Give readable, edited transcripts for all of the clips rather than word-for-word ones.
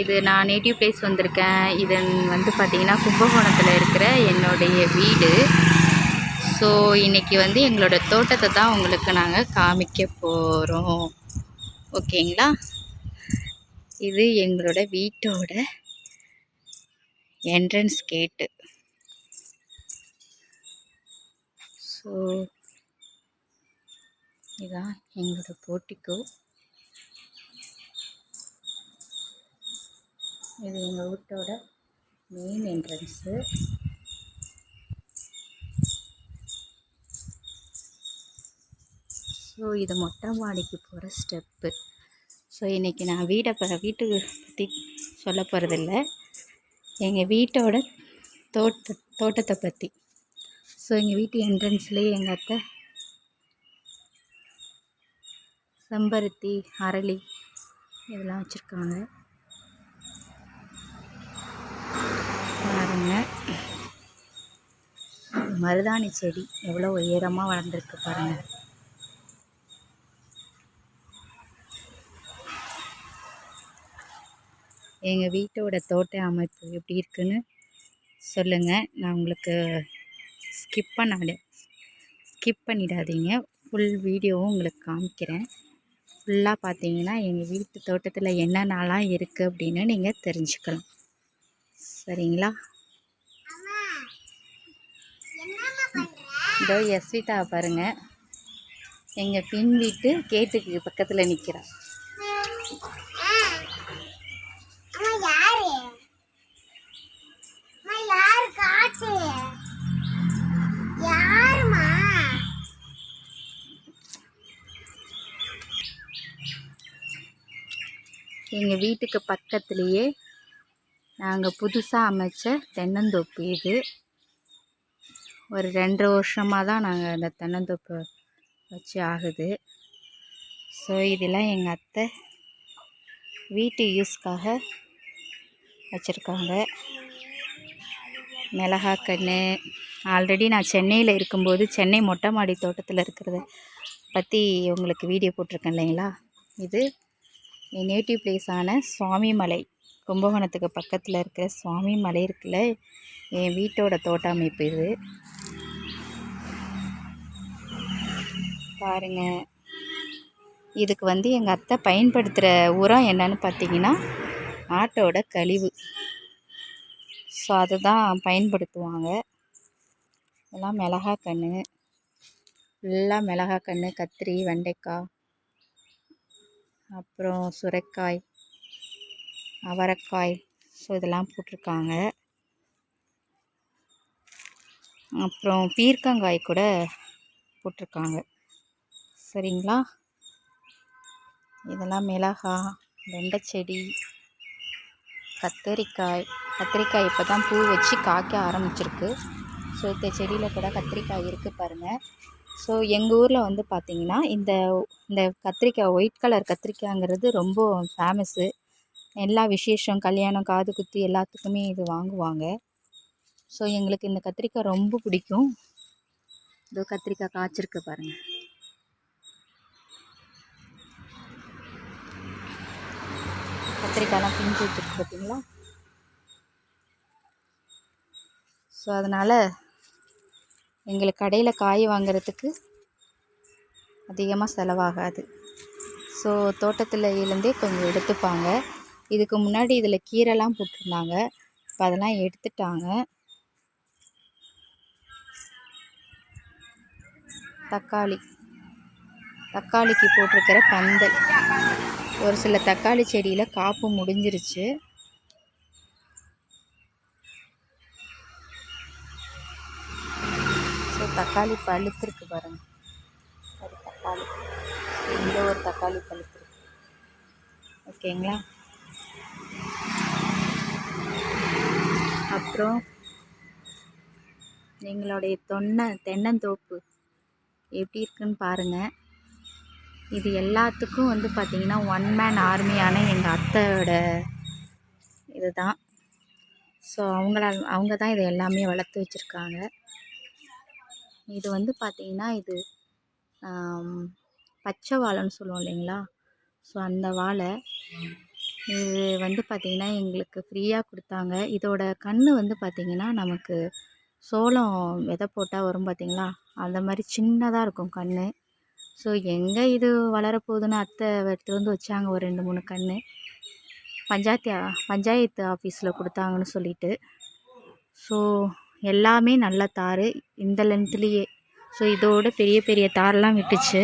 இது நான் native place வந்திருக்கேன். இது வந்து பார்த்திங்கன்னா கும்பகோணத்தில் இருக்கிற என்னுடைய வீடு. ஸோ இன்றைக்கி வந்து எங்களோட தோட்டத்தை தான் உங்களுக்கு நாங்கள் காமிக்க போகிறோம். ஓகேங்களா? இது எங்களோட வீட்டோட என்ட்ரன்ஸ் கேட்டு. ஸோ இதுதான் எங்களோட போர்ட்டிகோ. இது எங்கள் வீட்டோட மெயின் என்ட்ரன்ஸு. ஸோ இது மொட்டை மாடிக்கு போகிற ஸ்டெப்பு. ஸோ இன்றைக்கி நான் வீட்டுக்கு பற்றி சொல்ல போகிறதில்ல, எங்கள் வீட்டோட தோட்டத்தை பற்றி. ஸோ எங்கள் வீட்டு என்ட்ரன்ஸ்லேயே எங்கள் அத்தை செம்பருத்தி, அரளி இதெல்லாம் வச்சுருக்காங்க பாருங்க. மருதாணி செடி எவ்வளோ உயரமாக வளர்ந்துருக்கு பாருங்கள். எங்கள் வீட்டோட தோட்ட அமைப்பு எப்படி இருக்குன்னு சொல்லுங்கள். நான் உங்களுக்கு ஸ்கிப் பண்ணிடாதீங்க. ஃபுல் வீடியோவும் உங்களுக்கு காமிக்கிறேன். ஃபுல்லாக பார்த்தீங்கன்னா எங்கள் வீட்டு தோட்டத்தில் என்னென்னலாம் இருக்குது அப்படின்னு நீங்கள் தெரிஞ்சுக்கலாம். சரிங்களா? இதோ எஸ்விதா பாருங்கள், எங்கள் பின் வீட்டு கேட்டுக்கு பக்கத்தில் நிற்கிறான். எங்கள் வீட்டுக்கு பக்கத்துலேயே நாங்கள் புதுசாக அமைச்ச தென்னந்தோப்பு இது. ஒரு 2 வருஷமாக தான் நாங்கள் அந்த தென்னந்தோப்பு வச்சு ஆகுது. ஸோ இதெல்லாம் எங்கள் அத்தை வீட்டு யூஸ்க்காக வச்சுருக்காங்க. மிளகாக்கன்று ஆல்ரெடி நான் சென்னையில் இருக்கும்போது சென்னை மொட்டை மாடி தோட்டத்தில் இருக்கிறத பற்றி உங்களுக்கு வீடியோ போட்டிருக்கேன் இல்லைங்களா? இது என் நேட்டிவ் பிளேஸான சுவாமிமலை, கும்பகோணத்துக்கு பக்கத்தில் இருக்கிற சுவாமிமலை இருக்குல்ல, என் வீட்டோட தோட்ட அமைப்பு இது. பாருங்கள், இதுக்கு வந்து எங்கள் அத்தை பயன்படுத்துகிற உரம் என்னன்னு பார்த்தீங்கன்னா ஆட்டோட கழிவு. ஸோ அதுதான் பயன்படுத்துவாங்க. இதெல்லாம் மிளகாக்கன்று, ஃபுல்லாக மிளகாக்கன்று, கத்திரி, வெண்டைக்காய், அப்புறம் சுரைக்காய், அவரைக்காய். ஸோ இதெல்லாம் போட்டிருக்காங்க. அப்புறம் பீர்க்கங்காய் கூட போட்டிருக்காங்க. சரிங்களா? இதெல்லாம் மிளகாய், வெண்டை செடி, கத்திரிக்காய் இப்போ தான் பூ வச்சு காய்க்க ஆரம்பிச்சிருக்கு. ஸோ இந்த செடியில் கூட கத்திரிக்காய் இருக்குது பாருங்கள். ஸோ எங்கள் ஊரில் வந்து பார்த்திங்கன்னா இந்த கத்திரிக்காய், ஒயிட் கலர் கத்திரிக்காய்ங்கிறது ரொம்ப ஃபேமஸ்ஸு. எல்லா விசேஷம், கல்யாணம், காது குத்து எல்லாத்துக்குமே இது வாங்குவாங்க. ஸோ எங்களுக்கு இந்த கத்திரிக்காய் ரொம்ப பிடிக்கும். இதோ கத்திரிக்காய் காய்ச்சிருக்கு பாருங்கள். கத்திரிக்காயெலாம் பிஞ்சு வச்சுருக்கு பார்த்தீங்களா? ஸோ அதனால் எங்களுக்கு கடையில் காய் வாங்கிறதுக்கு அதிகமாக செலவாகாது. ஸோ தோட்டத்தில் இருந்தே கொஞ்சம் எடுத்துப்பாங்க. இதுக்கு முன்னாடி இதில் கீரைலாம் போட்டிருந்தாங்க, இப்போ அதெல்லாம் எடுத்துட்டாங்க. தக்காளிக்கு போட்டிருக்கிற பந்தல், ஒரு சில தக்காளி செடியில் காப்பு முடிஞ்சிருச்சு. ஸோ தக்காளி பழுத்திருக்கு பாருங்கள். ஒரு தக்காளி, இந்த ஒரு தக்காளி பழுத்திருக்கு. ஓகேங்களா? அப்புறம் எங்களுடைய தென்னந்தோப்பு எப்படி இருக்குன்னு பாருங்கள். இது எல்லாத்துக்கும் வந்து பார்த்திங்கன்னா 1 மேன் ஆர்மியான எங்கள் அத்தையோட இது தான். ஸோ அவங்க தான் இதை எல்லாமே வளர்த்து வச்சுருக்காங்க. இது வந்து பார்த்திங்கன்னா இது பச்சை வாழைன்னு சொல்லுவோம் இல்லைங்களா? ஸோ அந்த வாழை இது வந்து பார்த்திங்கன்னா எங்களுக்கு ஃப்ரீயாக கொடுத்தாங்க. இதோட கன்று வந்து பார்த்திங்கன்னா நமக்கு சோளம் விதை போட்டால் வரும் பார்த்திங்களா, அந்த மாதிரி சின்னதாக இருக்கும் கன்று. ஸோ எங்கே இது வளரப்போகுதுன்னு அத்தை எடுத்துகிட்டு வந்து வச்சாங்க ஒரு 2-3 கன்று. பஞ்சாயத்து ஆஃபீஸில் கொடுத்தாங்கன்னு சொல்லிட்டு. ஸோ எல்லாமே நல்ல தார் இந்த லென்த்லேயே. ஸோ இதோட பெரிய பெரிய தாரெலாம் விட்டுச்சு.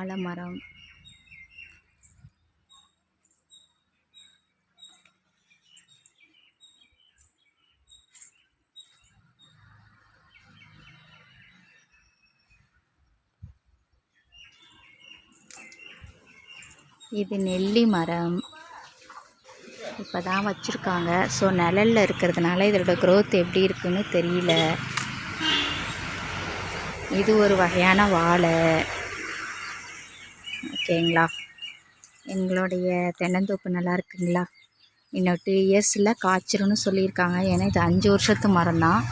ஆலமரம், இது நெல்லி மரம் இப்போ தான் வச்சுருக்காங்க. ஸோ நிழலில் இருக்கிறதுனால இதோட க்ரோத் எப்படி இருக்குன்னு தெரியல. இது ஒரு வகையான வாழை. ஓகேங்களா, எங்களுடைய தென்னந்தோப்பு நல்லா இருக்குங்களா. இன்னும் 2 இயர்ஸில் காய்ச்சிரும்னு சொல்லியிருக்காங்க. ஏன்னா இது 5 வருஷத்து மரம் தான்.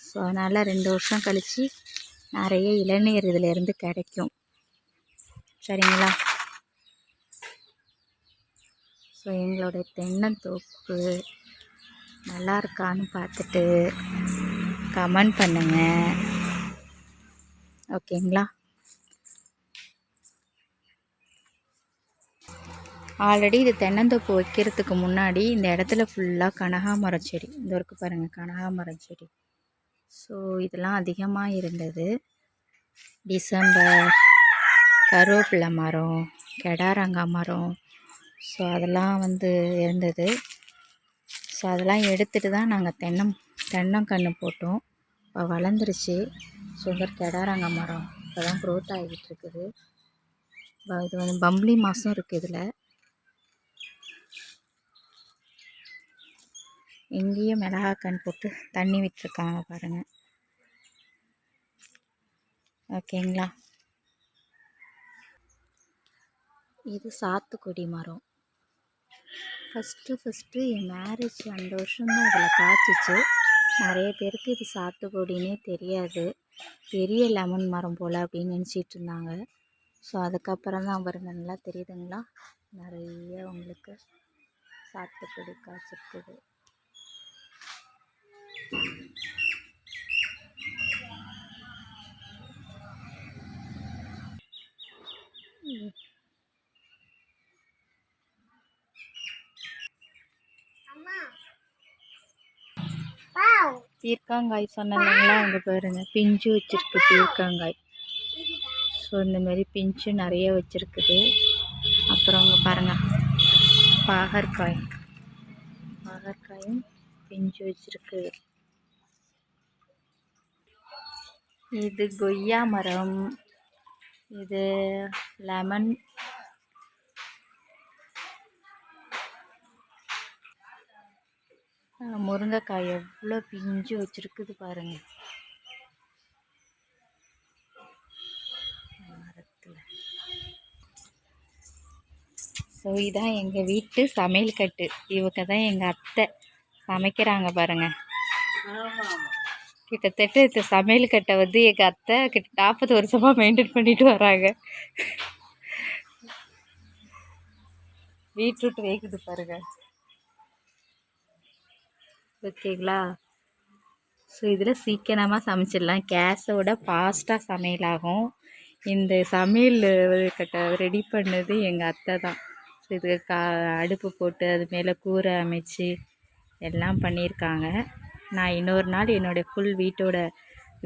ஸோ அதனால் 2 வருஷம் கழித்து நிறைய இளநீர் இதிலேருந்து கிடைக்கும். சரிங்களா. ஸோ எங்களுடைய தென்னந்தோப்பு நல்லா இருக்கான்னு பார்த்துட்டு கமெண்ட் பண்ணுங்கள். ஓகேங்களா. ஆல்ரெடி இது தென்னந்தோப்பு வைக்கிறதுக்கு முன்னாடி இந்த இடத்துல ஃபுல்லாக கனகாமரம் செடி, இந்த இருக்குது பாருங்கள் கனகாமரம் செடி. ஸோ இதெல்லாம் அதிகமாக இருந்தது. டிசம்பர், கருவேப்பிலை மரம், கெடாரங்காய் மரம், ஸோ அதெல்லாம் வந்து இருந்தது. ஸோ அதெல்லாம் எடுத்துகிட்டு தான் நாங்கள் தென்னங்கன்று போட்டோம். இப்போ வளர்ந்துருச்சு. ஸோ இந்த கெடாரங்காய் மரம் இப்போ தான் க்ரோத் ஆகிட்டு இருக்குது. இது வந்து பம்பளி மாதம் இருக்குது. இதில் எங்கேயும் மிளகாக்கன்று போட்டு தண்ணி விட்டுருக்காங்க பாருங்கள். ஓகேங்களா. இது சாத்துக்குடி மரம். ஃபஸ்ட்டு என் மேரேஜ் அந்த வருஷம்தான் இதில் காய்ச்சிச்சு. நிறைய பேருக்கு இது சாத்துக்குடினே தெரியாது, பெரிய லெமன் மரம் போல் அப்படின்னு நினச்சிட்டு இருந்தாங்க. ஸோ அதுக்கப்புறம் தான் பாருங்க நல்லா தெரியுதுங்களா, நிறைய உங்களுக்கு சாத்துக்குடி காய்ச்சிருக்குது. பீர்க்காங்காய் சொன்னீங்களா, அங்கே பாருங்க பிஞ்சு வச்சிருக்கு பீர்க்காங்காய். ஸோ இந்தமாரி பிஞ்சு நிறைய வச்சுருக்குது. அப்புறம் அங்கே பாருங்கள் பாகற்காயும் பிஞ்சு வச்சுருக்கு. இது கொய்யா மரம், இது லெமன், முருங்கைக்காய் எவ்வளோ பிஞ்சு வச்சுருக்குது பாருங்கள் மரத்தில். ஸோ இதான் எங்கள் வீட்டு சமையல் கட்டு. இவங்க தான் எங்கள் அத்தை சமைக்கிறாங்க பாருங்கள். கிட்டத்தட்ட இந்த சமையல் கட்டை வந்து எங்கள் அத்தை 40 வருஷமாக மெயின்டைன் பண்ணிட்டு வராங்க. பீட்ரூட் வேகுது பாருங்கள். ஓகேங்களா. ஸோ இதில் சீக்கிரமாக சமைச்சிடலாம், கேஸோட ஃபாஸ்ட்டாக சமையலாகும். இந்த சமையல் கட்டை ரெடி பண்ணது எங்கள் அத்தை தான். ஸோ இதுக்கு அடுப்பு போட்டு அது மேலே கூரை அமைச்சு எல்லாம் பண்ணியிருக்காங்க. நான் இன்னொரு நாள் என்னோடய ஃபுல் வீட்டோட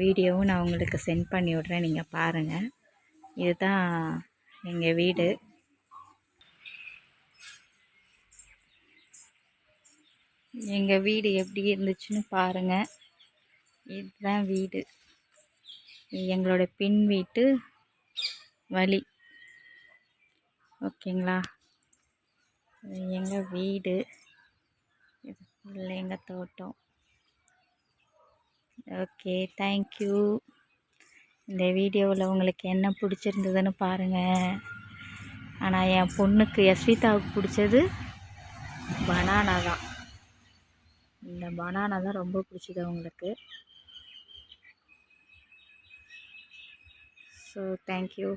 வீடியோவும் நான் உங்களுக்கு சென்ட் பண்ணி விட்றேன், நீங்கள் பாருங்கள். இதுதான் எங்கள் வீடு. எங்கள் வீடு எப்படி இருந்துச்சுன்னு பாருங்கள். இதுதான் வீடு, எங்களோட பின் வீட்டு வழி. ஓகேங்களா. எங்கள் வீடு, இது எங்கள் தோட்டம். Okay, thank you. இந்த வீடியோவில் உங்களுக்கு என்ன பிடிச்சிருந்ததுன்னு பாருங்கள். ஆனால் என் பொண்ணுக்கு யஸ்விதாவுக்கு பிடிச்சது பனானா தான். இந்த பனானா தான் ரொம்ப பிடிச்சது அவங்களுக்கு. So thank you.